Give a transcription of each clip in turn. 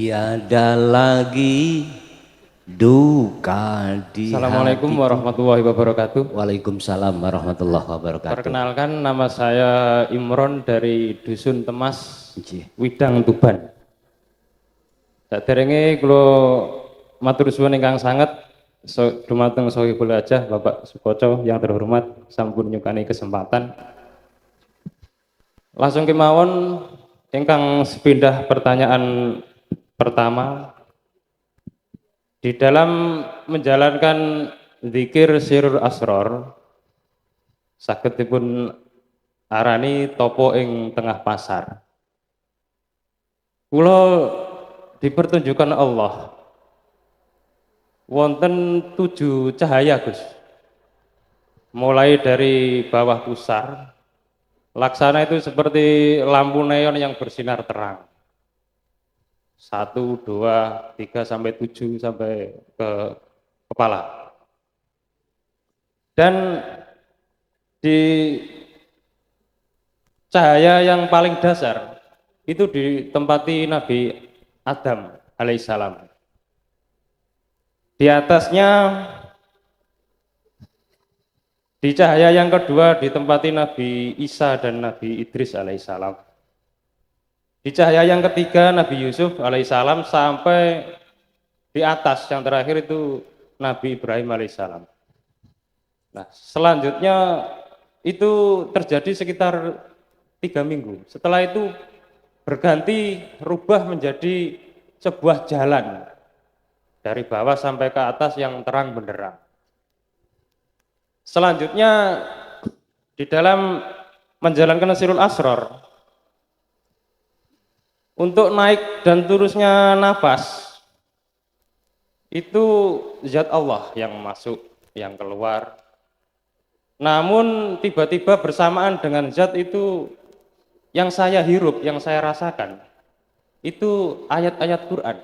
Tiada lagi duka di Assalamualaikum hatiku. warahmatullahi wabarakatuh. Waalaikumsalam warahmatullahi wabarakatuh. Perkenalkan, nama saya Imron dari Dusun Temas, Nggih. Widang, Tuban. Saderenge kula matur suwun ingkang sanget dumateng Sohibul Hajah Bapak Sukoco yang terhormat sampun nyukani kesempatan. Langsung kemawon ingkang sepindah pertanyaan pertama. Di dalam menjalankan zikir sirul asror saged dipun arani topo ing tengah pasar. Kula dipertunjukkan Allah wonten 7 cahaya, Gus. Mulai dari bawah pusar, laksana itu seperti lampu neon yang bersinar terang. 1, 2, 3 sampai 7 sampai ke kepala. Dan di cahaya yang paling dasar itu ditempati Nabi Adam alaihissalam. Di atasnya, di cahaya yang kedua ditempati Nabi Isa dan Nabi Idris alaihissalam. Di cahaya yang ketiga Nabi Yusuf alaihissalam, sampai di atas yang terakhir itu Nabi Ibrahim alaihissalam. Nah, selanjutnya itu terjadi sekitar 3 minggu. Setelah itu berganti, rubah menjadi sebuah jalan dari bawah sampai ke atas yang terang benderang. Selanjutnya di dalam menjalankan sirul asror, untuk naik dan turusnya nafas itu zat Allah yang masuk, yang keluar. Namun tiba-tiba bersamaan dengan zat itu yang saya hirup, yang saya rasakan, itu ayat-ayat Quran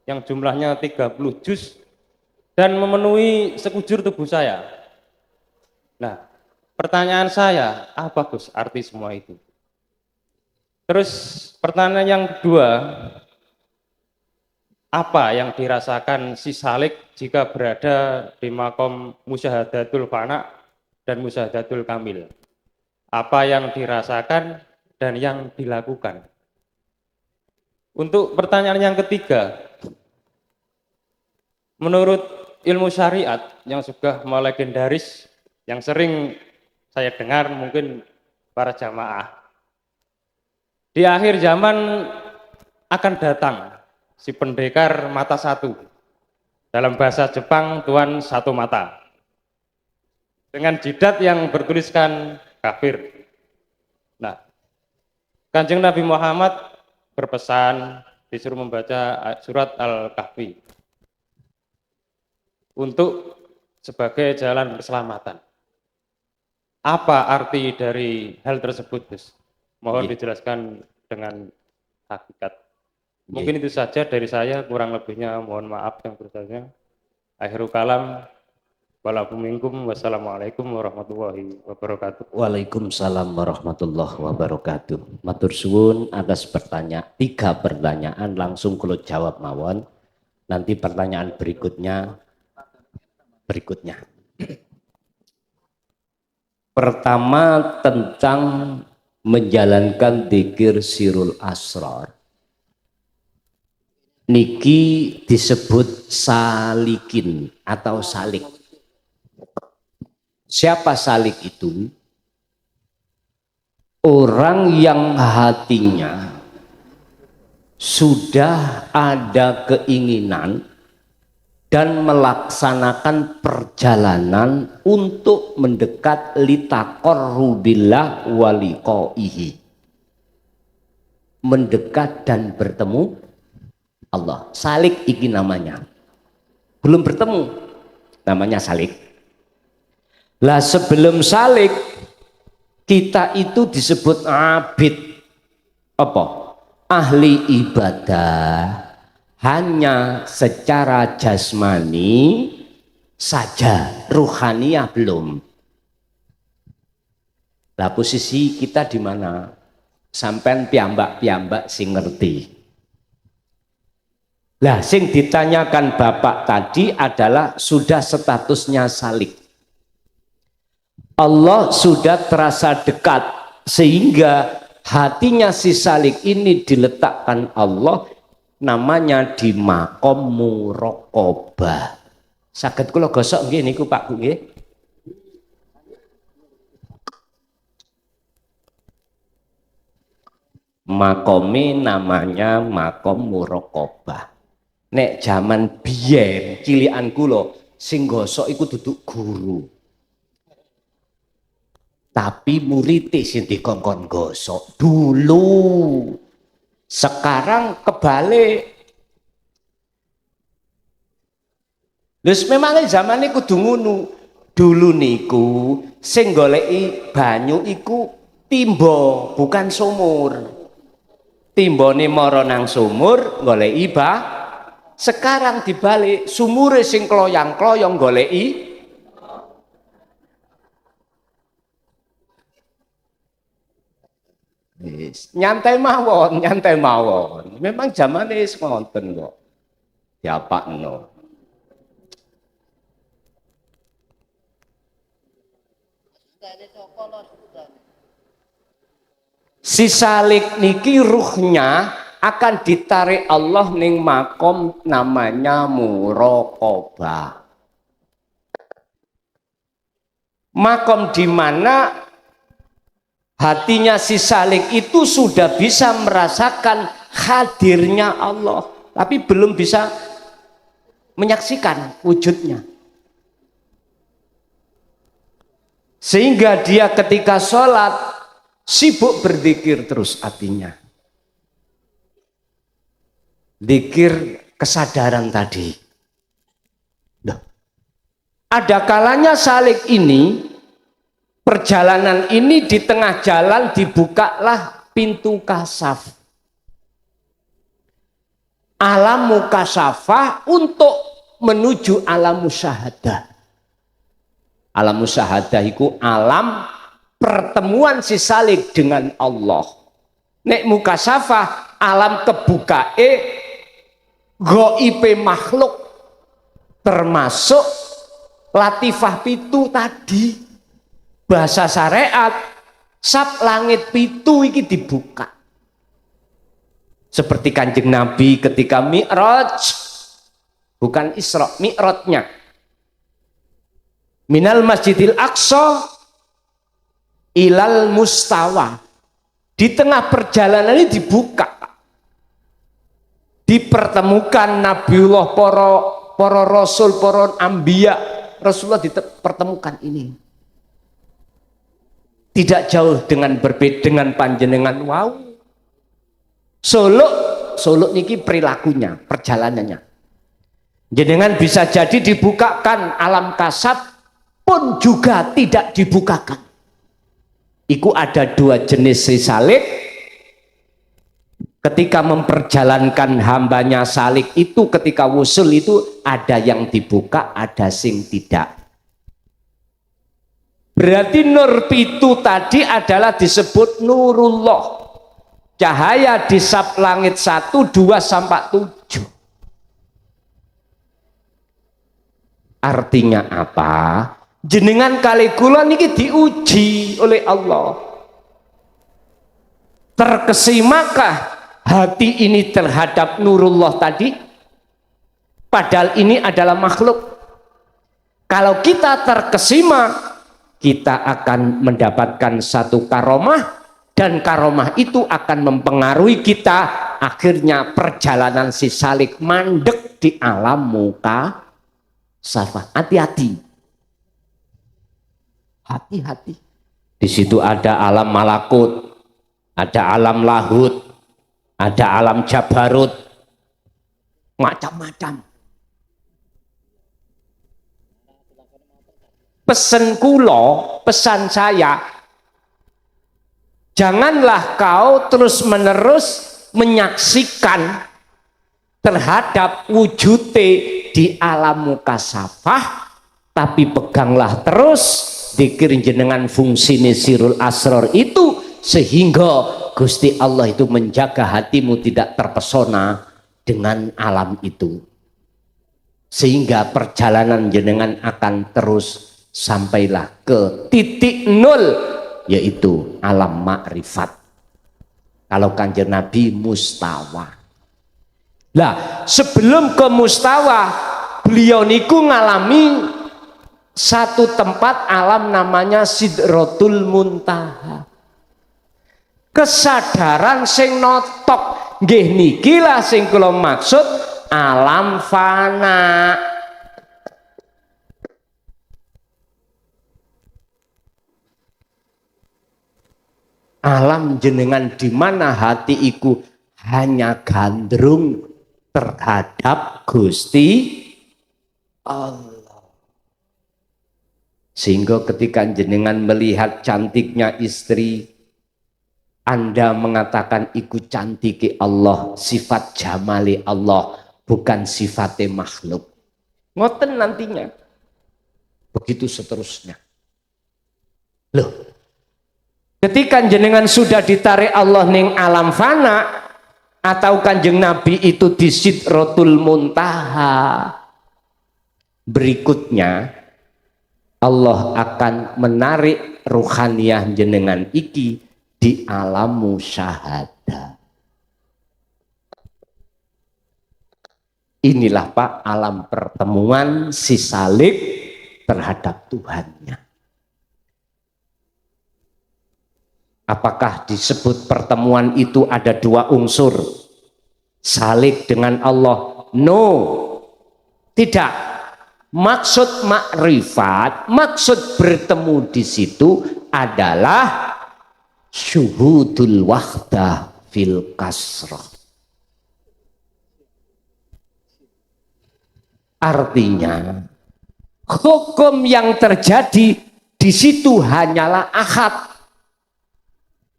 yang jumlahnya 30 juz dan memenuhi sekujur tubuh saya. Nah, pertanyaan saya, apa Gus arti semua itu? Terus pertanyaan yang kedua, apa yang dirasakan si salik jika berada di makom musyahadatul fana dan musyahadatul kamil? Apa yang dirasakan dan yang dilakukan? Untuk pertanyaan yang ketiga, menurut ilmu syariat yang sudah melegendaris, yang sering saya dengar mungkin para jamaah, di akhir zaman akan datang si pendekar mata satu, dalam bahasa Jepang Tuan satu mata, dengan jidat yang bertuliskan kafir. Nah, Kanjeng Nabi Muhammad berpesan disuruh membaca surat Al-Kahfi untuk sebagai jalan keselamatan. Apa arti dari hal tersebut, Gus? Mohon dijelaskan dengan hakikat. Mungkin itu saja dari saya, kurang lebihnya mohon maaf yang bersangkutan. Akhirul kalam, wassalamualaikum warahmatullahi wabarakatuh. Waalaikumsalam warahmatullahi wabarakatuh. Matur suwun atas 3 pertanyaan, langsung kalau jawab mawon. Nanti pertanyaan berikutnya. Pertama, tentang menjalankan dzikir sirul asrar. Niki disebut salikin atau salik. Siapa salik itu? Orang yang hatinya sudah ada keinginan dan melaksanakan perjalanan untuk mendekat litaqarrubillah waliqaihi, mendekat dan bertemu Allah. Salik iki namanya, belum bertemu namanya salik. Lah sebelum salik kita itu disebut abid, apa? Ahli ibadah, hanya secara jasmani saja, ruhaniyah belum. Lah posisi kita di mana? Sampean piyambak-piyambak sing ngerti. Lah sing ditanyakan Bapak tadi adalah sudah statusnya salik. Allah sudah terasa dekat sehingga hatinya si salik ini diletakkan Allah namanya di makom muraqabah. Saged kula gosok nggih niku Pak Bu nggih. Makome namanya makom muraqabah. Nek zaman biyen cilikan kula sing gosok iku duduk guru. Tapi murid sing dikongkon gosok dulu. Sekarang kebalik. Terus memangnya zaman ini kudu ngono. Dulu niku sing goleki banyu iku timba bukan sumur. Timbane mara nang sumur goleki sekarang dibalik sumure sing kloyang-kloyong goleki nyantai mawon, nyantai mawon. Memang zaman ini ngoten kok. Diapakno. Si salik niki ruhnya akan ditarik Allah ning makom namanya muraqabah. Makom di mana hatinya si salik itu sudah bisa merasakan hadirnya Allah, tapi belum bisa menyaksikan wujudnya. Sehingga dia ketika sholat sibuk berzikir terus hatinya. Zikir kesadaran tadi. Duh. Ada kalanya salik ini, perjalanan ini di tengah jalan dibukalah pintu kasaf. Alam mukasafah untuk menuju alam musyahadah. Alam musyahadah itu alam pertemuan si salik dengan Allah. Nek mukasafah alam kebukae goibe makhluk termasuk latifah pitu tadi. Bahasa syariat sab langit pitu iki dibuka. Seperti Kanjeng Nabi ketika Mi'raj, bukan Isra, Mi'rajnya. Minal Masjidil Aqsa ilal mustawa. Di tengah perjalanan ini dibuka. Dipertemukan Nabiullah, para rasul, para ambiya. Rasulullah dipertemukan ini. Tidak jauh dengan berbeda dengan panjenengan. Wow. Solo niki perilakunya, perjalanannya. Jenengan bisa jadi dibukakan alam kasab pun juga tidak dibukakan. Iku ada dua jenis salik. Ketika memperjalankan hambanya salik itu, ketika wusul itu ada yang dibuka, ada sing tidak. Berarti nur pitu tadi adalah disebut nurullah. Cahaya di sab langit 1, 2 sampai 7. Artinya apa? Jenengan kali kula niki diuji oleh Allah. Terkesimakah hati ini terhadap nurullah tadi? Padahal ini adalah makhluk. Kalau kita terkesima, kita akan mendapatkan satu karomah, dan karomah itu akan mempengaruhi kita. Akhirnya perjalanan si salik mandek di alam muka safa. Hati-hati. Hati-hati. Di situ ada alam malakut, ada alam lahut, ada alam jabarut, macam-macam. Pesan saya, janganlah kau terus-menerus menyaksikan terhadap wujudnya di alam mukasafah, tapi peganglah terus zikir jenengan fungsi sirul asror itu, sehingga Gusti Allah itu menjaga hatimu tidak terpesona, dengan alam itu. Sehingga perjalanan jenengan akan terus sampailah ke titik nol, yaitu alam makrifat. Kalau Kanjeng Nabi mustawa. Lah, sebelum ke mustawa, beliau niku ngalami satu tempat alam namanya Sidratul Muntaha. Kesadaran sing notok, nggih niki lah sing kula maksud alam fana. Alam jenengan di mana hati iku hanya gandrung terhadap Gusti Allah. Sehingga ketika jenengan melihat cantiknya istri, Anda mengatakan iku cantiki Allah, sifat jamali Allah, bukan sifatnya makhluk. Ngoten nantinya. Begitu seterusnya. Loh, ketika jenengan sudah ditarik Allah ning alam fana, atau Kanjeng Nabi itu di Sidratul Muntaha, berikutnya Allah akan menarik ruhaniyah jenengan iki di alam musyahadah. Inilah Pak alam pertemuan si salik terhadap Tuhannya. Apakah disebut pertemuan itu ada dua unsur? Salik dengan Allah? No, tidak. Maksud makrifat, maksud bertemu di situ adalah syuhudul wahdah fil kasrah. Artinya, hukum yang terjadi di situ hanyalah ahad.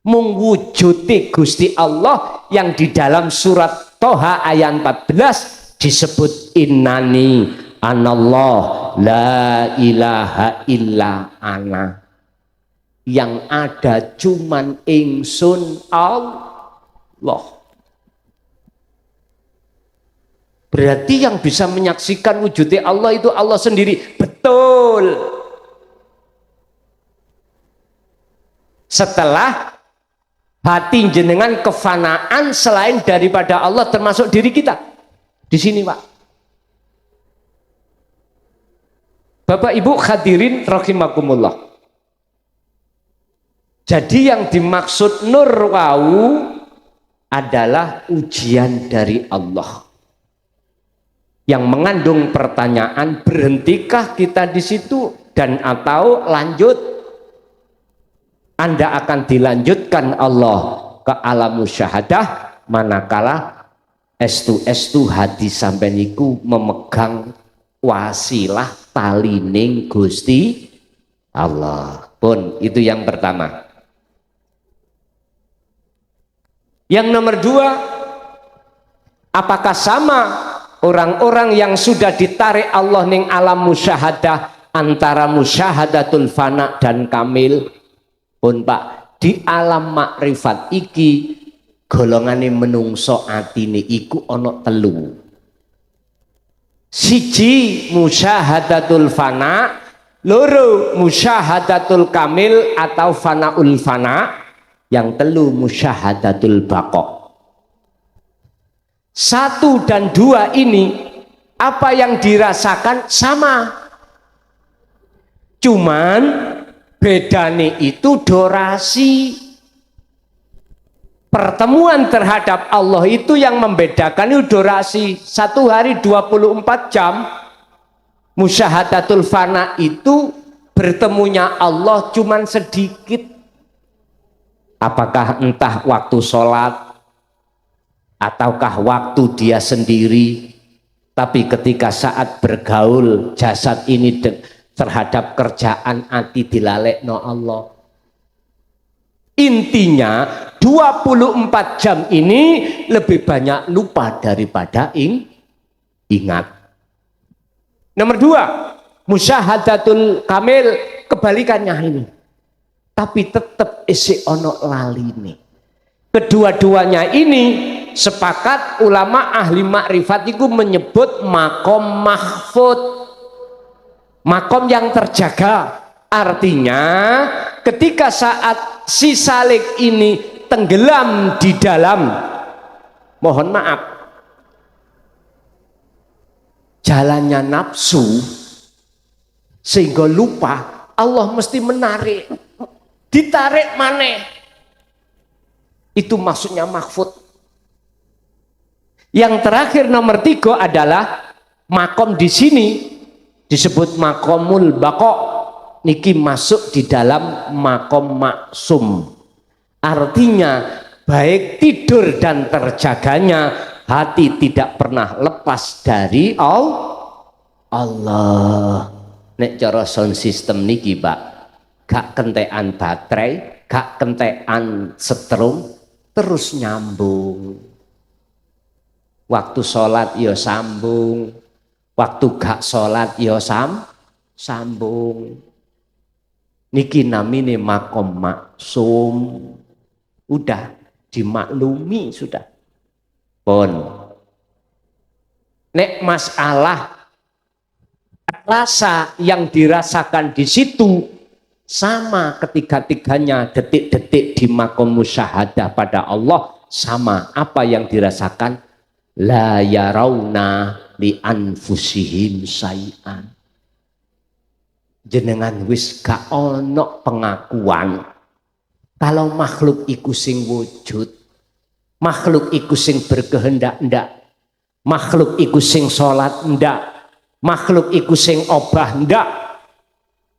Mewujuti Gusti Allah yang di dalam surat Toha ayat 14 disebut innani anallah la ilaha illa ana. Yang ada cuman ingsun Allah. Berarti yang bisa menyaksikan wujudnya Allah itu Allah sendiri. Betul. Setelah hati jenengan kefanaan selain daripada Allah termasuk diri kita. Di sini Pak. Bapak Ibu hadirin rahimakumullah. Jadi yang dimaksud nur wau adalah ujian dari Allah. Yang mengandung pertanyaan, berhentikah kita di situ dan atau lanjut? Anda akan dilanjutkan Allah ke alam musyahadah manakala estu hati sampai niku memegang wasilah talining Gusti Allah. Pun itu yang pertama. Yang nomor dua, apakah sama orang-orang yang sudah ditarik Allah ning alam musyahadah antara musyahadatul fana dan kamil? Pun Pak, di alam makrifat iki golongane menungso atine iku ana telu. Siji musyahadatul fana, loro musyahadatul kamil atau fanaul fana, yang telu musyahadatul baqa. Satu dan dua ini apa yang dirasakan sama, cuman bedane itu durasi. Pertemuan terhadap Allah itu yang membedakan itu durasi. 1 hari 24 jam. Musyahadatul fana itu bertemunya Allah cuman sedikit. Apakah entah waktu sholat ataukah waktu dia sendiri, tapi ketika saat bergaul jasad ini terhadap kerjaan ati dilalekno Allah. Intinya 24 jam ini lebih banyak lupa daripada ingat. Nomor dua, musyahadatul kamil kebalikannya ini. Tapi tetap isi ono laline. Kedua-duanya ini sepakat ulama ahli makrifat itu menyebut makom mahfud, makom yang terjaga. Artinya ketika saat si salik ini tenggelam di dalam, mohon maaf, jalannya nafsu sehingga lupa, Allah mesti menarik, ditarik maneh. Itu maksudnya mahfud. Yang terakhir nomor 3 adalah makom di sini disebut makomul baqo. Niki masuk di dalam makom maksum. Artinya baik tidur dan terjaganya hati tidak pernah lepas dari Allah. Nek cara sound system niki Pak, gak kentekan baterai, gak kentekan setrum, terus nyambung. Waktu sholat ya sambung, waktu gak sholat ya sambung. Niki namine makom maksum. Udah dimaklumi sudah. Pun nek masalah rasa yang dirasakan di situ sama ketiga-tiganya, detik-detik di makom musyahadah pada Allah sama apa yang dirasakan. La yarawna li anfusihim say'an. Jenengan wis gak ono pengakuan kalau makhluk iku sing wujud, makhluk iku sing berkehendak ndak, makhluk iku sing salat ndak, makhluk iku sing obah ndak.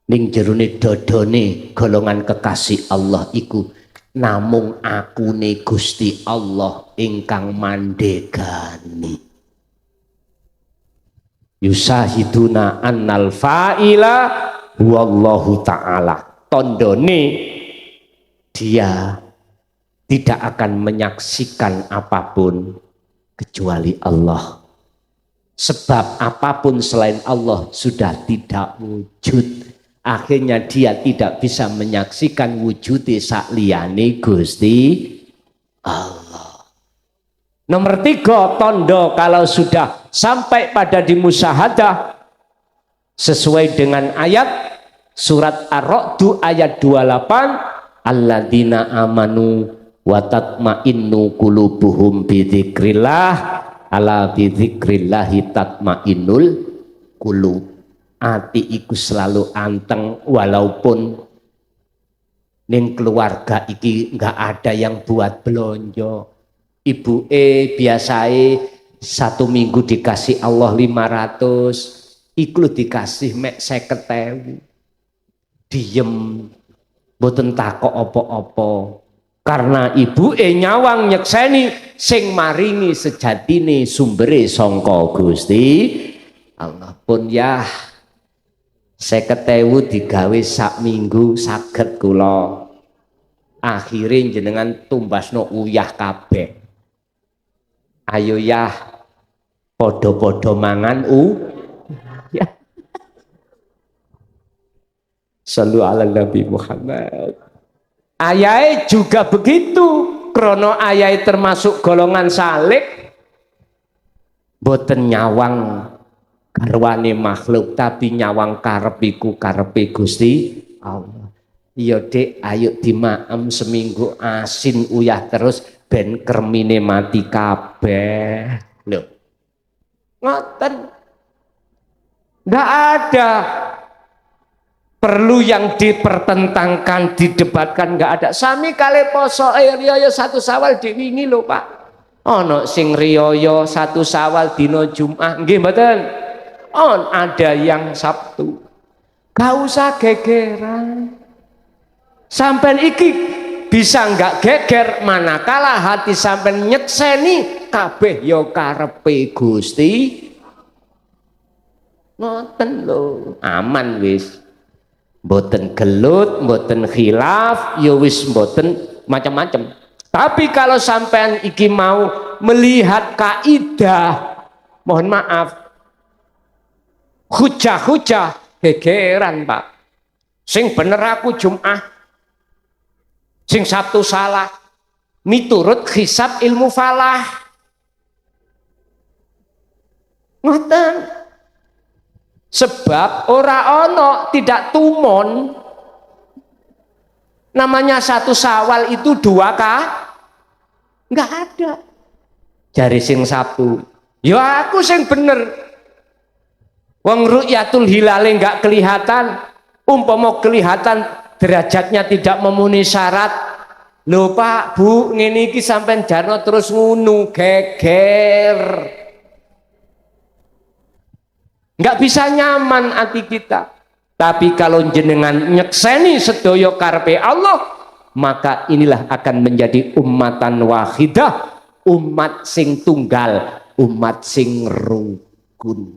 Ning jerone dodone golongan kekasih Allah iku namung akune Gusti Allah ingkang mandegani. Yusahiduna annal fa'ila wallahu ta'ala. Tondone dia tidak akan menyaksikan apapun kecuali Allah. Sebab apapun selain Allah sudah tidak wujud. Akhirnya dia tidak bisa menyaksikan wujud sakliyane Gusti Allah. Nomor 3 tondo kalau sudah sampai pada di musyahadah sesuai dengan ayat surat Ar-Ra'd ayat 28, alladzina amanu wa tatma'innu qulubuhum bidzikrillah ala bidzikrillahi tatma'innul qulub. Ati iku selalu anteng walaupun ning keluarga iki nggak ada yang buat belonjo. Ibu biasae 1 minggu dikasih Allah 500, iku dikasih mek 50.000. Diem, boten takok apa-apa. Karena ibu nyawang nyekseni sing maringi sejatine sumbere sangka Gusti Allah. Pun ya 50.000 digawe sak minggu saged kula. Akhire jenengan tumbasno uyah kabeh. Ayo ya podo-podo mangan ya. Sallu ala Nabi Muhammad. Ayai juga begitu. Krono ayai termasuk golongan salik. Boten nyawang garwane makhluk tapi nyawang karepiku karepe Gusti Allah. Iya Dek, ayo dimaem seminggu asin uyah terus ben kermine mati kabeh. Loh. Ngoten. Enggak ada perlu yang dipertentangkan, didebatkan, enggak ada. Sami kali poso riyo 1 Syawal diwingi lho Pak. Ono sing riyo 1 Syawal dina Jumat, nggih mboten? Ada yang Sabtu. Gak usah gegeran. Sampai iki bisa enggak geger manakala hati sampai nyekseni kabeh yo karepe Gusti. Ngoten lho, aman wis. Mboten gelut, mboten khilaf, yo wis mboten macam-macam. Tapi kalau sampean iki mau melihat kaidah, mohon maaf, hujah-hujah gegeran Pak. Sing bener aku Jumat, sing Sabtu salah, miturut hisab ilmu falah. Ngoten. Sebab ora ono tidak tumon namanya satu Syawal itu 2 kah? Enggak ada. Jari sing Sabtu. Ya aku sing bener. Wong ru'yatul hilale enggak kelihatan, umpama kelihatan derajatnya tidak memenuhi syarat. Lho Pak, Bu, ngene iki sampean jarno terus ngunu geger. Enggak bisa nyaman hati kita. Tapi kalau jenengan nyekseni sedaya karepe Allah, maka inilah akan menjadi ummatan wahidah, umat sing tunggal, umat sing rukun.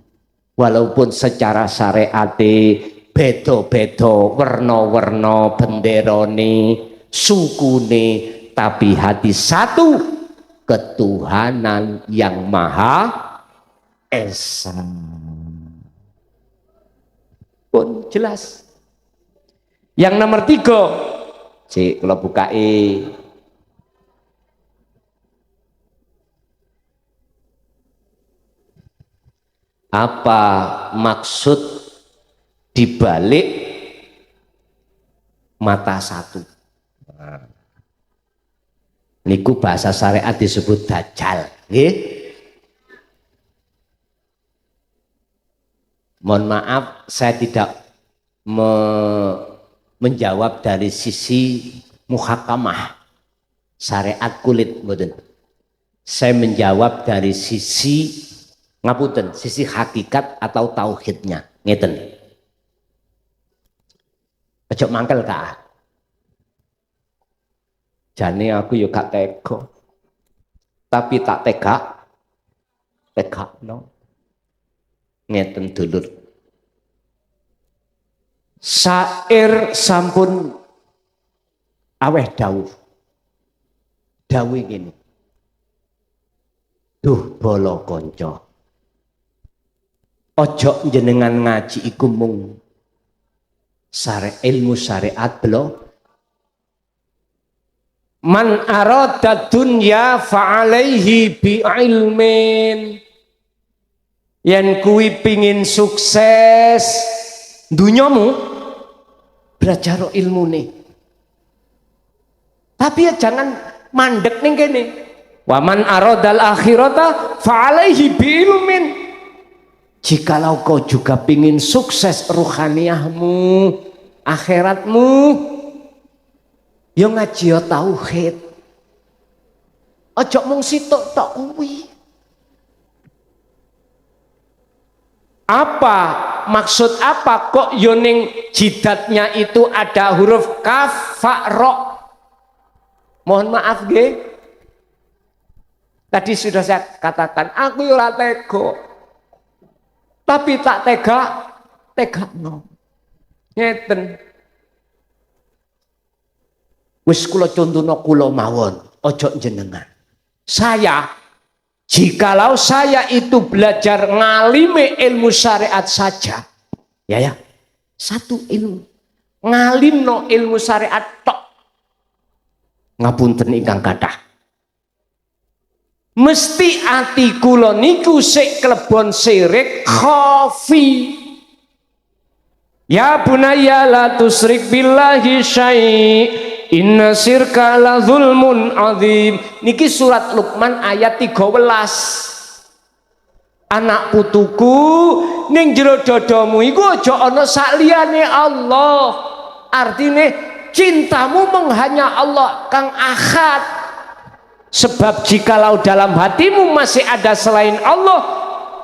Walaupun secara syariate beda-beda werna-werna benderane, sukune, tapi hati satu, ketuhanan yang Maha Esa. Pun jelas. Yang nomor 3, cik kalau bukai. Apa maksud dibalik mata satu? Nah, niku bahasa syariat disebut dajjal, nggih. Mohon maaf, saya tidak menjawab dari sisi muhakamah syariat kulit, mboten. Saya menjawab dari sisi ngapunten, sisi hakikat atau tauhidnya, ngeten. Ojo mangkel kak. Jane aku yo gak tega. Tapi tak tega no. Ngeten dulur. Syair sampun aweh dawuh. Dawuh ngene. Duh bala kanca. Ojo jenengan ngaji iku mung ilmu syariat belo. Man arada dunya fa'alaihi bi ilmin. Yen kuwi pingin sukses dunyamu, belajar ilmune. Tapi ya jangan mandek ning kene. Wa man aradal akhirata fa'alaihi bi ilmin. Jikalau kau juga pingin sukses ruhaniyahmu, akhiratmu, ya ngaji ya tauhid. Ojo mung sitok tok kuwi. Apa maksud apa kok yoning jidatnya itu ada huruf kaf fa ro? Mohon maaf nggih. Tadi sudah saya katakan aku ora tega. Tapi tak tega no. Ngeten. Wis kula contohna kula mawon, ojo jenengan. Jikalau saya itu belajar ngalime ilmu syariat saja, ya, satu ilmu, ngalimno ilmu syariat tok, ngapunten ingkang kathah. Mesti ati kula niku sik klebon syirik khafi. Ya bunayya la tusyrik billahi syai'. Inna syirka la zulmun azim. Niki surat Luqman ayat 13. Anak putuku, ning jero dodomu iku aja ana saliyane Allah. Artine cintamu menghanya Allah kang ahad. Sebab jikalau dalam hatimu masih ada selain Allah,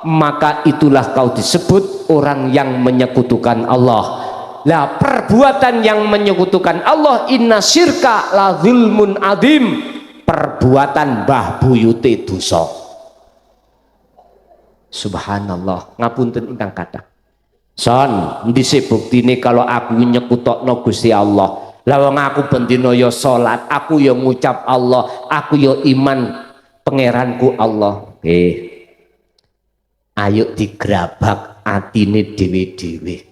maka itulah kau disebut orang yang menyekutukan Allah. Lah perbuatan yang menyekutukan Allah, inna syirka la zulmun adim, perbuatan mbah buyute dosa. Subhanallah, ngapunten ingkang kathah. Son, ndise buktine kalau aku nyekutokno Gusti Allah. Lah wong aku bendina ya salat, aku ya ngucap Allah, aku ya iman pangeranku Allah. Ayo digrabak atine dhewe-dhewe.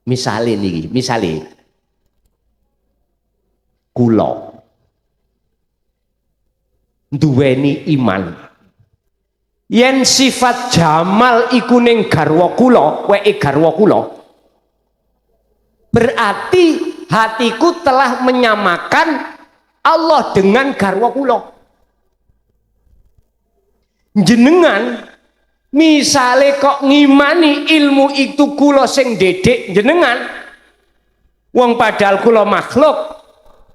Misale kula duweni iman. Yen sifat jamal iku ning garwa kula, weke garwa kula, berarti hatiku telah menyamakan Allah dengan garwa kula. Jenengan misale kok ngimani ilmu itu kula sing dedek jenengan, wong padahal kula makhluk,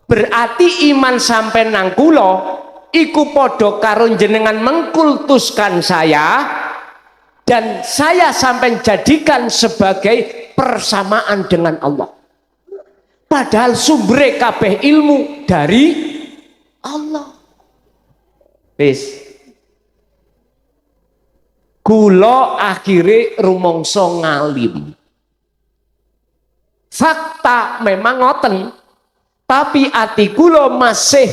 berarti iman sampai nang kula iku podo karo jenengan mengkultuskan saya, dan saya sampai jadikan sebagai persamaan dengan Allah, padahal sumber kabeh ilmu dari Allah. Wis kula akhire rumangsa ngalim, fakta memang ngoten, tapi ati kula masih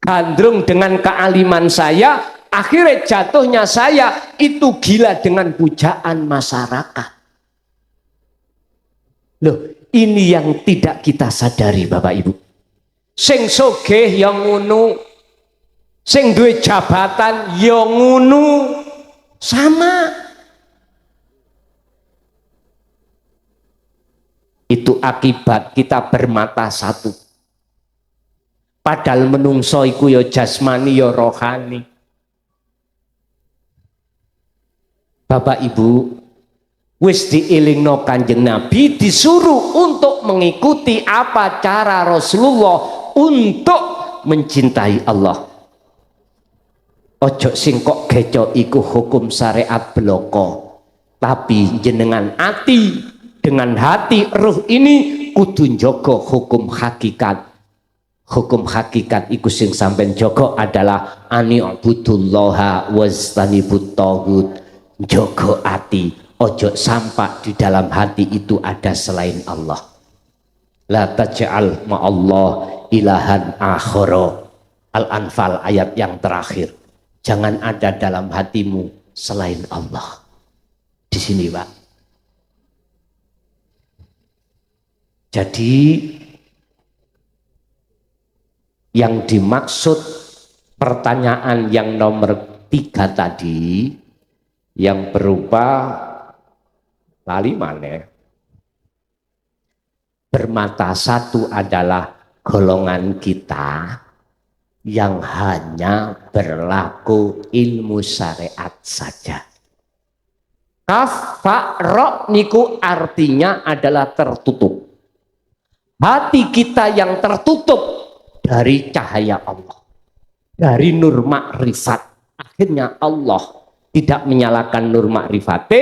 gandrung dengan kealiman saya. Akhirnya jatuhnya saya itu gila dengan pujaan masyarakat. Loh, ini yang tidak kita sadari Bapak Ibu. Sing sogeh yang ngono, sing duwe jabatan yang ngono, sama. Itu akibat kita bermata satu. Padahal menungso iku ya jasmani ya rohani. Bapak Ibu, wis diilingno Kanjeng Nabi, disuruh untuk mengikuti apa cara Rasulullah untuk mencintai Allah. Ojo sing kok geco iku hukum syariat bloko, tapi jenengan ati dengan hati ruh ini kudu njogo hukum hakikat. Hukum hakikat iku sing sampean jaga adalah ani'budullaha wastanibut taghut. Jaga ati, ojo sampai di dalam hati itu ada selain Allah. La taj'al ma'allah ilahan akhara. Al-Anfal ayat yang terakhir. Jangan ada dalam hatimu selain Allah. Di sini, Pak. Jadi yang dimaksud pertanyaan yang nomor 3 tadi, yang berupa lali maneh, bermata satu adalah golongan kita yang hanya berlaku ilmu syariat saja. Kafa'ro niku artinya adalah tertutup. Hati kita yang tertutup dari cahaya Allah, dari nur makrifat. Akhirnya Allah tidak menyalakan nur makrifate,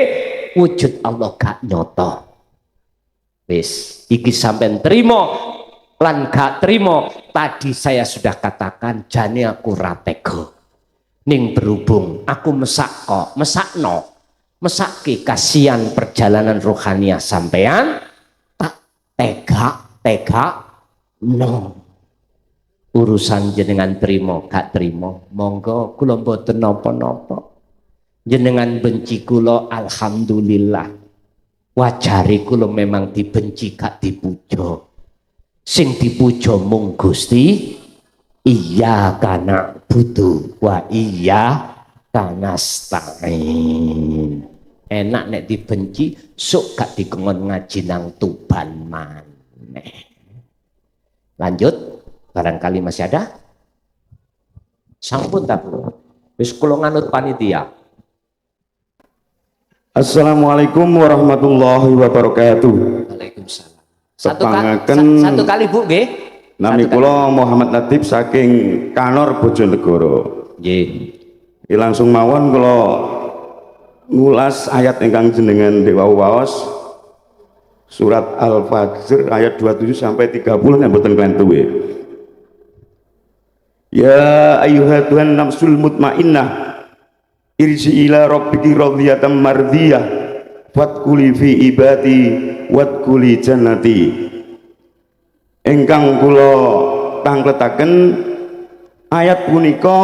wujud Allah gak nyoto. Wis iki sampean trimo lan gak trimo, tadi saya sudah katakan jane aku ratego ning berhubung aku mesake kasihan perjalanan rohania sampean, tak tega no. Urusan jenengan trimo gak trimo, monggo kula mboten napa-napa. Jenengan benci kula alhamdulillah. Wajare kula memang dibenci gak dipuja. Sing dipuja mung Gusti, iya kana butuh wa iya kana stain. Enak nek dibenci, sok gak dikon ngaji nang Tuban maneh. Lanjut. Barangkali masih ada? Sampun tak Bu? Wis kula nganut panitia. Assalamualaikum warahmatullahi wabarakatuh. Waalaikumsalam. Satu kali Bu nggih. Nami kula Muhammad Latif saking Kanor Bojonegoro. Nggih. Langsung mawon kula ngulas ayat ingkang jenengan dewa waos surat Al-Fajr ayat 27 sampai 30 yang mboten klentuwe. Ya ayyuhatuhan nafsul mutmainnah irji ila rabbiki radhiyatan mardiyah fadkhuli fi ibadi wadkhuli jannati. Ingkang kula tangletaken ayat punika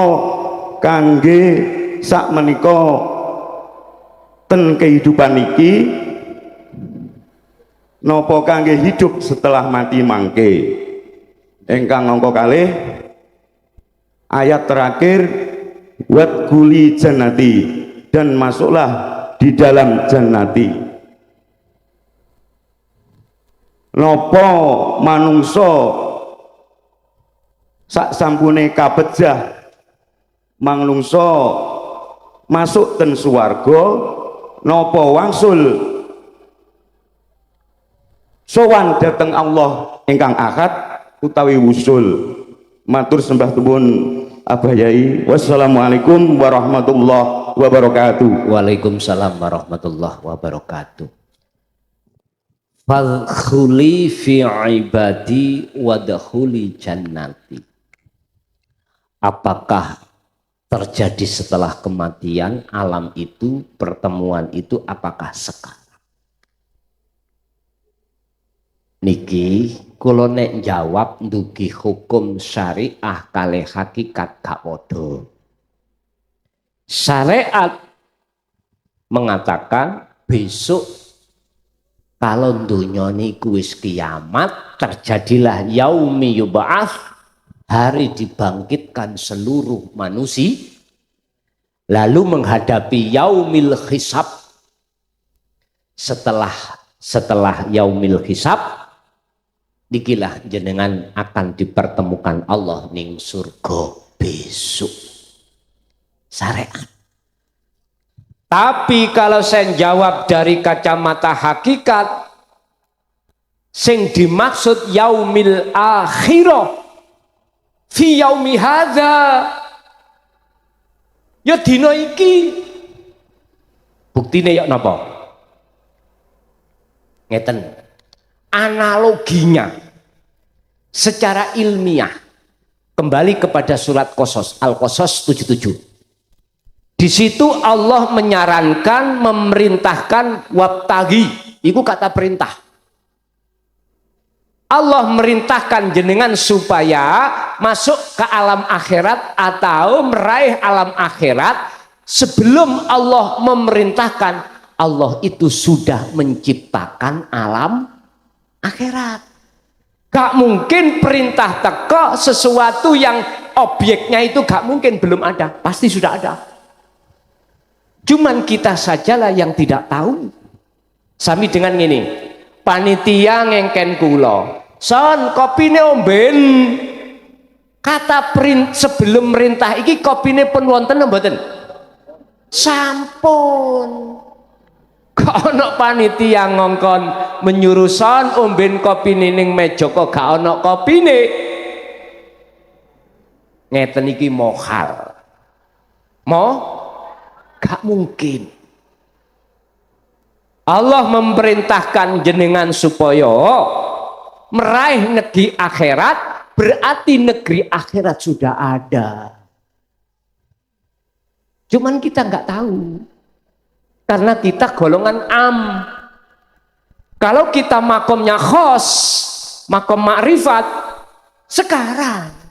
kangge sak menika ten kehidupan iki napa kangge hidup setelah mati mangke. Ingkang angka kalih Ayat terakhir, wadkhuli jannati, dan masuklah di dalam jannati. Nopo manungso sak sampune kabejah manungso masuk ten swarga, nopo wangsul sowan dateng Allah ingkang ahad utawi wusul. Matur sembah tuwun Abah Yai. Wassalamualaikum warahmatullahi wabarakatuh. Waalaikumsalam warahmatullahi wabarakatuh. Fadkhuli fi ibadi wadkhuli jannati. Apakah terjadi setelah kematian, alam itu, pertemuan itu, apakah sekarang? Niki kula nek jawab ndugi hukum syariah kalih hakikat gak padha. Syariat mengatakan besok kalau dunia niku wis kiamat, terjadilah yaumi yub'ats, hari dibangkitkan seluruh manusia, lalu menghadapi yaumil hisab. Setelah yaumil hisab, dikilah jenengan akan dipertemukan Allah ning surga besok. Syariat. Tapi kalau saya jawab dari kacamata hakikat, sing dimaksud yaumil akhirah fi yaumi hadza, ya dina iki. Buktine ya napa? Ngeten. Analoginya secara ilmiah kembali kepada surat Qasas, Al-Qasas 77. Di situ Allah menyarankan, memerintahkan wabtagi, itu kata perintah. Allah merintahkan jenengan supaya masuk ke alam akhirat atau meraih alam akhirat. Sebelum Allah memerintahkan, Allah itu sudah menciptakan alam akhirat. Gak mungkin perintah teko sesuatu yang objeknya itu gak mungkin belum ada, pasti sudah ada. Cuman kita sajalah yang tidak tahu. Sami dengan ini, panitia ngengken kula, son kopine omben. Kata sebelum merintah iki kopine pun wonten mboten? Sampun. Kok ana panitia ngongkon menyuruh son omben kopine ning meja kok gak ana kopine. Ngeten iki mohal. Gak mungkin. Allah memerintahkan jenengan supaya meraih negeri akhirat, berarti negeri akhirat sudah ada. Cuman kita nggak tahu. Karena kita golongan am. Kalau kita makomnya khos, makom makrifat, sekarang.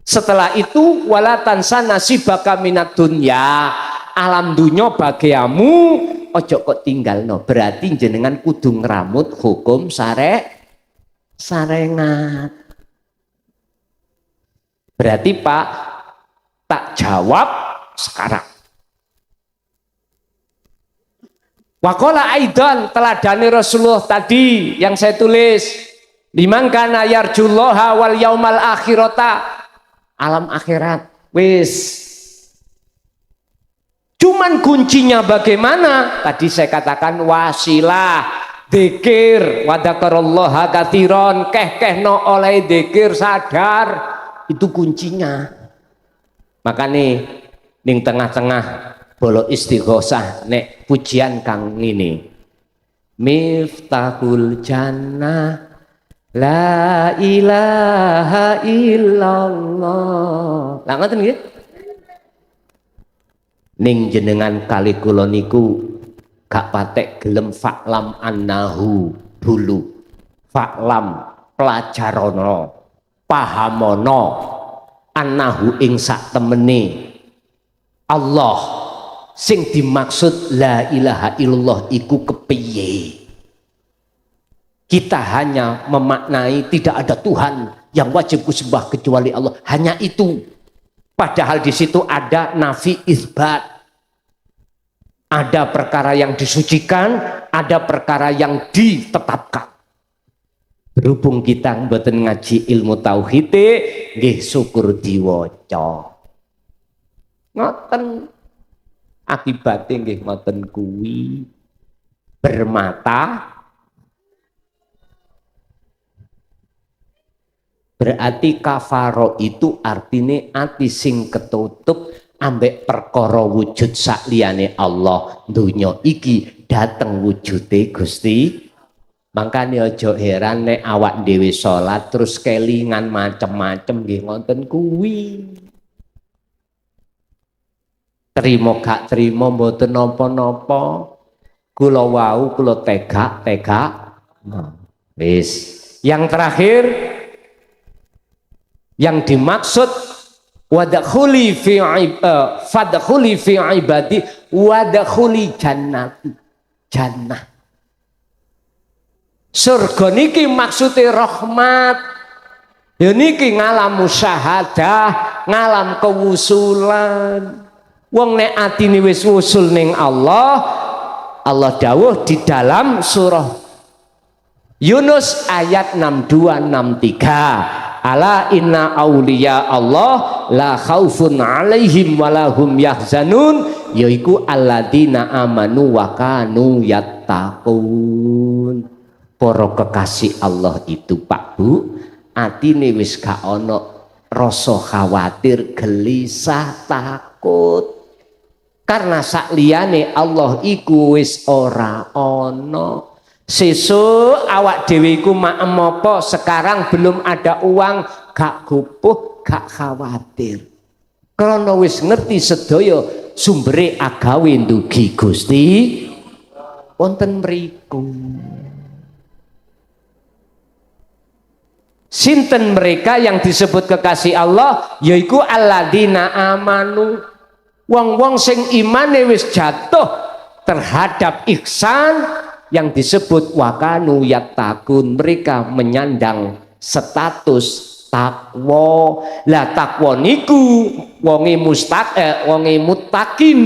Setelah itu wala tansa nasibaka minad dunya, alam dunya bagiamu ojo kok tinggalno. Berarti jenengan kudu ngramut hukum sarengat. Berarti Pak tak jawab sekarang. Waqala aidan, teladani Rasulullah tadi yang saya tulis, liman kana yarjullaha wal yaumal akhirata, alam akhirat wis. Cuman kuncinya bagaimana? Tadi saya katakan wasilah, dzikir, wa dzakarallaha katsiran, keh-kehno oleh dzikir sadar, itu kuncinya. Makanya ning tengah-tengah bolo istighosah nek pujian kang ngene. Miftahul jannah la ilaha illallah. Lah ngoten nggih? Ning jenengan kali kula niku gak patek gelem fa'lam annahu dulu. Fa'lam pelajarono, pahamono annahu ing sak temene Allah sing dimaksud la ilaha illallah iku kepiye. Kita hanya memaknai tidak ada Tuhan yang wajib kusembah kecuali Allah, hanya itu. Padahal di situ ada nafi isbat, ada perkara yang disucikan, ada perkara yang ditetapkan. Berhubung kita mboten ngaji ilmu tauhid, nggih syukur diwaca. Ngoten akibatnya nggih ngoten kuwi, bermata berarti kafaro itu artinya ati sing ketutup ambek perkara wujud sakliyane Allah. Dunya iki dateng wujude Gusti. Makanya aja heran nek awak dhewe salat terus kelingan macem-macem nggih ngoten kuwi. Trimo gak trimo mboten napa-napa. Kula wau kula tegak. Wis. Yang terakhir yang dimaksud wadkhuli fi fadkhuli fi ibadi wadkhuli jannati, jannah. Surga niki maksude rahmat. Ya niki ngalam musyahadah, ngalam kewusulan. Wong nek atine wis wusul ning Allah, Allah dawuh di dalam surah Yunus ayat 62-63. Ala inna auliya Allah la khaufun alaihim walahum yahzanun, yaiku alladzina amanu wa kanu yattaqun. Para kekasih Allah itu Pak Bu, atine wis gak ana rasa khawatir, gelisah, takut. Karena sakliyane Allah iku wis ora ana. Sesuk awak dhewe iku maem apa sekarang belum ada uang, gak gupuh, gak khawatir. Karena wis ngerti sedaya sumbere agawe ndugi Gusti wonten mriku. Sinten mereka yang disebut kekasih Allah? Yaiku alladzina amanu. Wong-wong sing imane wis jatuh terhadap ihsan, yang disebut wakanu yattaqun, mereka menyandang status takwa. Lah takwa niku wonge muttaqin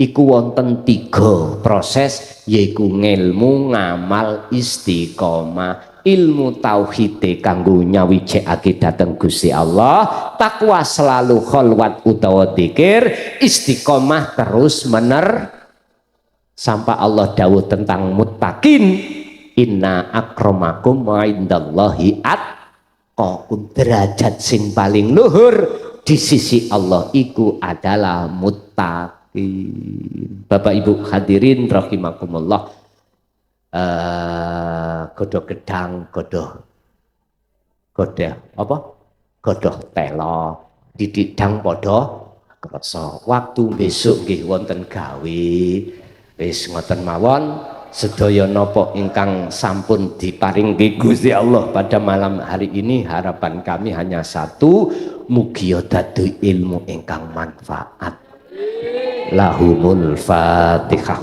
iku wonten 3 proses, yaiku ngilmu, ngamal, istiqomah. Ilmu tauhid kanggo nyawijekake dhateng Gusti Allah, takwa selalu kholwat utawa dzikir, istiqomah terus sampai Allah dawuh tentang muttaqin, inna akramakum indallahi atqakum, derajat sing paling luhur di sisi Allah iku adalah muttaqin. Bapak Ibu hadirin rahimakumullah, godho gedang, godho apa? Godho telo, dididang padha krasa. Waktu besok nggih wonten gawe. Wis ngoten mawon, sedaya napa ingkang sampun diparingke Gusti Allah pada malam hari ini, harapan kami hanya satu, mugi dadi ilmu ingkang manfaat. Lahumul Fatihah.